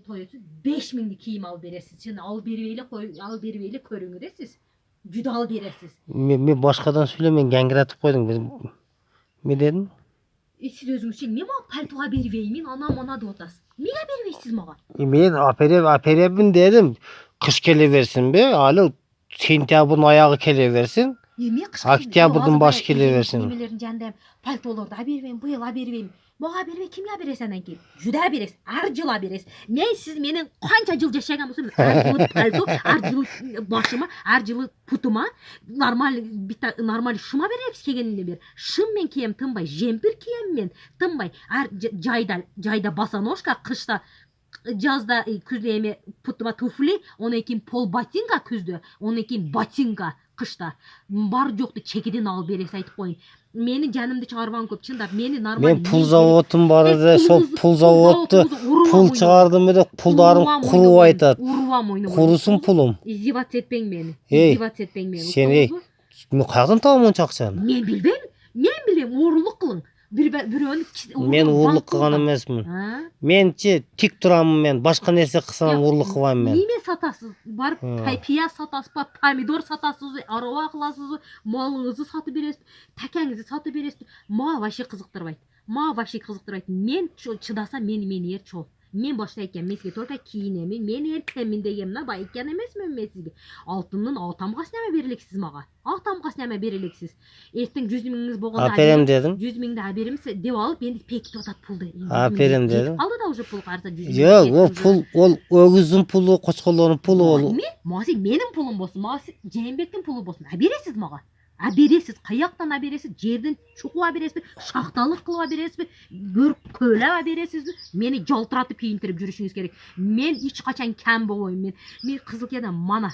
Toyusu 5.000'lik kiyim al beresiz. Şimdi al berbeyle körüngü siz. Juda al beresiz. Men başkadan söylemeyin, gangiratıp koydum. Ne dedin? Siz özünüz için niye bana paltoğa berveymin, ana da otasın. Niye berveysiz bana? Men aperebin dedim. Kış keleversin be. Hala sentyabrın ayağı keleversin. Oktyabrın baş keleversin. Yemelerin jandayım paltolarda berveyim, bu yıl berveyim. Mağa berbe kim ya beresenden ki? Juda beres, arjıla beres. Men siz menin kança jıl jaşagan bolsam, arjılı palto, arjılı başıma, arjılı putuma, normal şuma bereriz kegeninde bir. Şım men kiyem tınbay, jempir kiyem men tınbay. Jayda basanoşka, kışta жазда күзде эме путума туфли, онан кийин пол ботинка күздө, онан кийин ботинка кышта. Бар жокту чекиден алып бересиз айтып коеюн. Мени жанымды чыгарбаган көп, чындап мени нормаль. Мен пул заводум бар эле, сол пул заводду пул чыгардым эле, пулдарым куруп айтат. Урубам ойнобойм. Курусун пулум. Издеваться этпең мени. Эй, Издеваться этпең мени. Сен мен каяктан табам монча акчаны? Мен билем, оорулук кылың. Бирөөнү Мен уурлук кылган эмесмин. Менчи тик турамын мен. Башка нерсе кылсам уурлук кылбайм мен. Неме сатасыз? Барып пияз сатасыз ба, помидор сатасыз, арба кыласыз, малыңызды сатып бересиз, такаңызды сатып бересиз. Мага вообще кызыктырбайт. Мен чыдасам мени эр чол. Мен башта айткам, мен сизге только кийинемин, мен эркемин дегенмин, бай экен эмесмин мен сизге. Алтындын тамгасы неме берелексиз мага? Тамгасы неме берелексиз? Эртең 100.000 болгондо Аперем дедим. 100.000 аберимиз деп алып, менди пекитип атат пулду. Аперем дедим. Алды да уже пул карса 100.000. Жок, ол пул, ол өгүздүн пулу, кочкорлордун пулу ол. Мага сиз менин пулум болсун, мага сиз Жээнбектин пулу болсун. Бересиз мага. Бересиз, каяктан бересиз? Жерден чукуп бересизби? Шахталык кылып бересизби? Көөлөп бересизби? Мени жалтыратып кийинтирип жүрүшүңүз керек. Мен эч качан кем болбойм. Мен кызылкиядан мана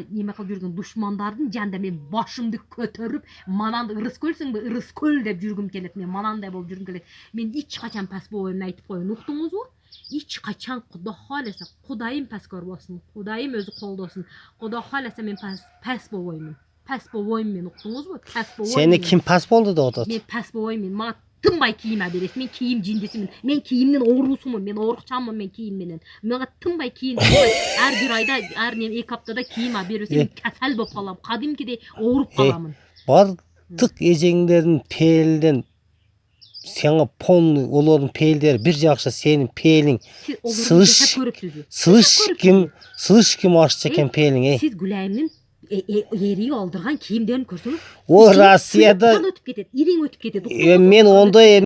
неме кылып жүргөн душмандардын жанында мен башымды көтөрүп, мананды ырыскөлсүңбү? Ырыскөл деп жүргүм келет. Мен манандай болуп жүргүм келет. Мен эч качан пас болбойм айтып коеюн. Уктуңузбу? Эч качан Кудай кааласа, Кудайым паскөр болсун. Кудайым өзү колдосун. Кудай кааласа мен пас болбоймун. Пас болбойм мен, уктуңузбу? Пас болбойм. Сени ким пас болду деп атат? Мен пас болбойм мен. Мага тынбай кийим бересиз. Мен кийим жиндисимин. Мен кийимдин оорусумун. Мен оорукчанмын мен кийим менен. Мага тынбай кийим. Ар бир айда, ар 2 аптада кийим берсем касал болуп калам. Кадимкидей ооруп каламын. Бардык эжеңдердин пээлден сага полный олордун пээлдери бир жакшы, сенин пээлиң сылыш ким ашчы экен пээлиң. Сиз Гүлайымдын эриги алдырган кийимдерин көрсөңүз, О Россияда өтүп кетет, ириң өтүп кетет. мен ондой